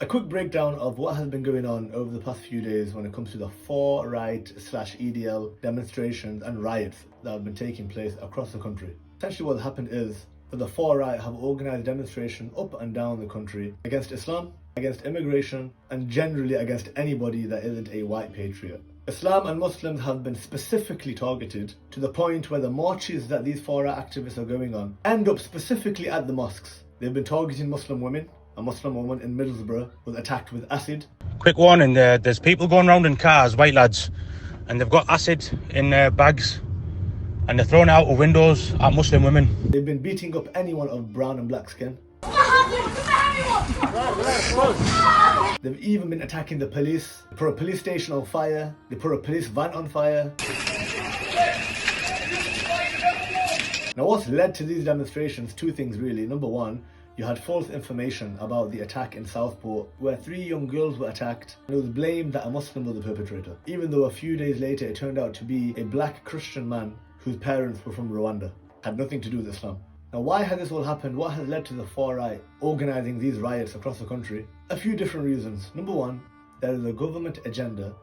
A quick breakdown of what has been going on over the past few days when it comes to the far-right/EDL demonstrations and riots that have been taking place across the country. Essentially what happened is that the far-right have organised demonstrations up and down the country against Islam, against immigration, and generally against anybody that isn't a white patriot. Islam and Muslims have been specifically targeted to the point where the marches that these far-right activists are going on end up specifically at the mosques. They've been targeting Muslim women. A Muslim woman in Middlesbrough was attacked with acid. Quick warning, there's people going around in cars, white lads, and they've got acid in bags and they're throwing it out of windows at Muslim women. They've been beating up anyone of brown and black skin. They've even been attacking the police. They put a police station on fire. They put a police van on fire. Now what's led to these demonstrations? Two things really. Number one, you had false information about the attack in Southport where 3 young girls were attacked and it was blamed that a Muslim was the perpetrator, even though a few days later it turned out to be a black Christian man whose parents were from Rwanda. Had nothing to do with Islam. Now why has this all happened? What has led to the far-right organising these riots across the country? A few different reasons. Number one, there is a government agenda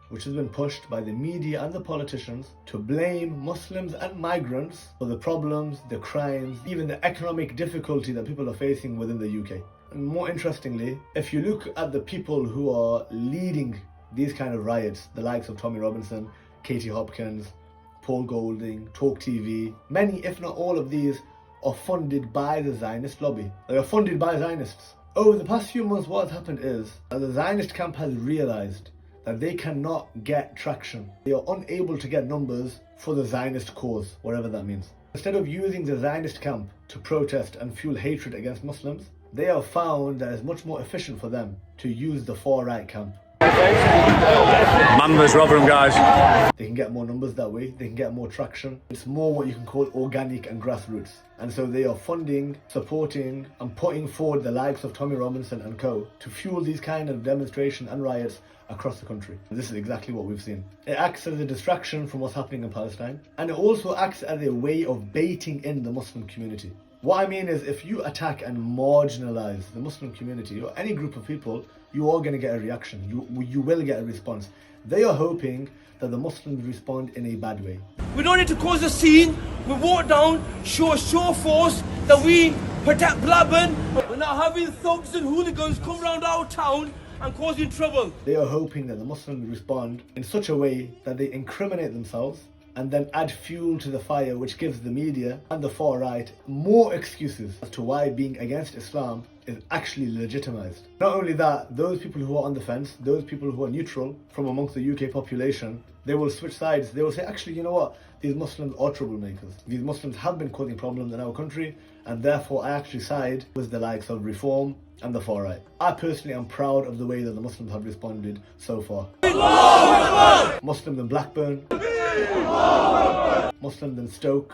which has been pushed by the media and the politicians to blame Muslims and migrants for the problems, the crimes, even the economic difficulty that people are facing within the UK. And more interestingly, if you look at the people who are leading these kind of riots, the likes of Tommy Robinson, Katie Hopkins, Paul Golding, Talk TV, many if not all of these are funded by the Zionist lobby. They are funded by Zionists. Over the past few months what has happened is that the Zionist camp has realised that they cannot get traction. They are unable to get numbers for the Zionist cause, whatever that means. Instead of using the Zionist camp to protest and fuel hatred against Muslims, they have found that it's much more efficient for them to use the far-right camp. Members, Rotherham guys. They can get more numbers that way, they can get more traction. It's more what you can call organic and grassroots. And so they are funding, supporting and putting forward the likes of Tommy Robinson and co to fuel these kind of demonstrations and riots across the country. And this is exactly what we've seen. It acts as a distraction from what's happening in Palestine, and it also acts as a way of baiting in the Muslim community. What I mean is, if you attack and marginalise the Muslim community or any group of people, you are going to get a reaction. You will get a response. They are hoping that the Muslims respond in a bad way. We don't need to cause a scene. We walk down, show force that we protect Blackburn. We're not having thugs and hooligans come around our town and causing trouble. They are hoping that the Muslims respond in such a way that they incriminate themselves and then add fuel to the fire, which gives the media and the far-right more excuses as to why being against Islam is actually legitimized. Not only that, those people who are on the fence, those people who are neutral from amongst the UK population, they will switch sides. They will say, actually, you know what? These Muslims are troublemakers. These Muslims have been causing problems in our country, and therefore I actually side with the likes of Reform and the far-right. I personally am proud of the way that the Muslims have responded so far. Muslims in Blackburn, Muslims in Stoke,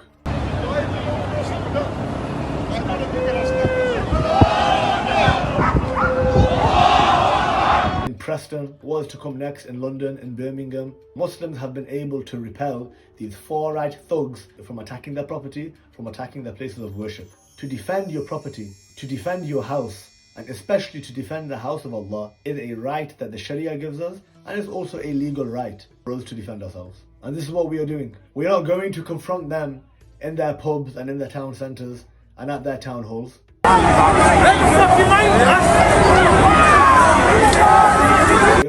in Preston, what is to come next in London, in Birmingham. Muslims have been able to repel these far-right thugs from attacking their property, from attacking their places of worship. To defend your property, to defend your house, and especially to defend the house of Allah is a right that the Sharia gives us, and it's also a legal right for us to defend ourselves. And this is what we are doing. We are not going to confront them in their pubs and in their town centres and at their town halls. We're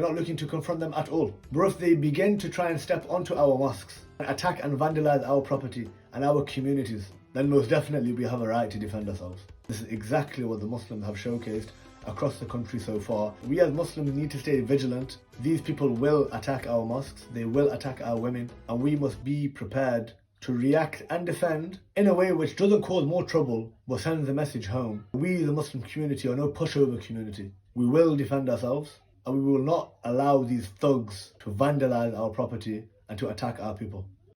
not looking to confront them at all. But if they begin to try and step onto our mosques and attack and vandalise our property and our communities, then most definitely we have a right to defend ourselves. This is exactly what the Muslims have showcased across the country so far. We as Muslims need to stay vigilant. These people will attack our mosques, they will attack our women, and we must be prepared to react and defend in a way which doesn't cause more trouble but sends the message home. We, the Muslim community, are no pushover community. We will defend ourselves, and we will not allow these thugs to vandalise our property and to attack our people.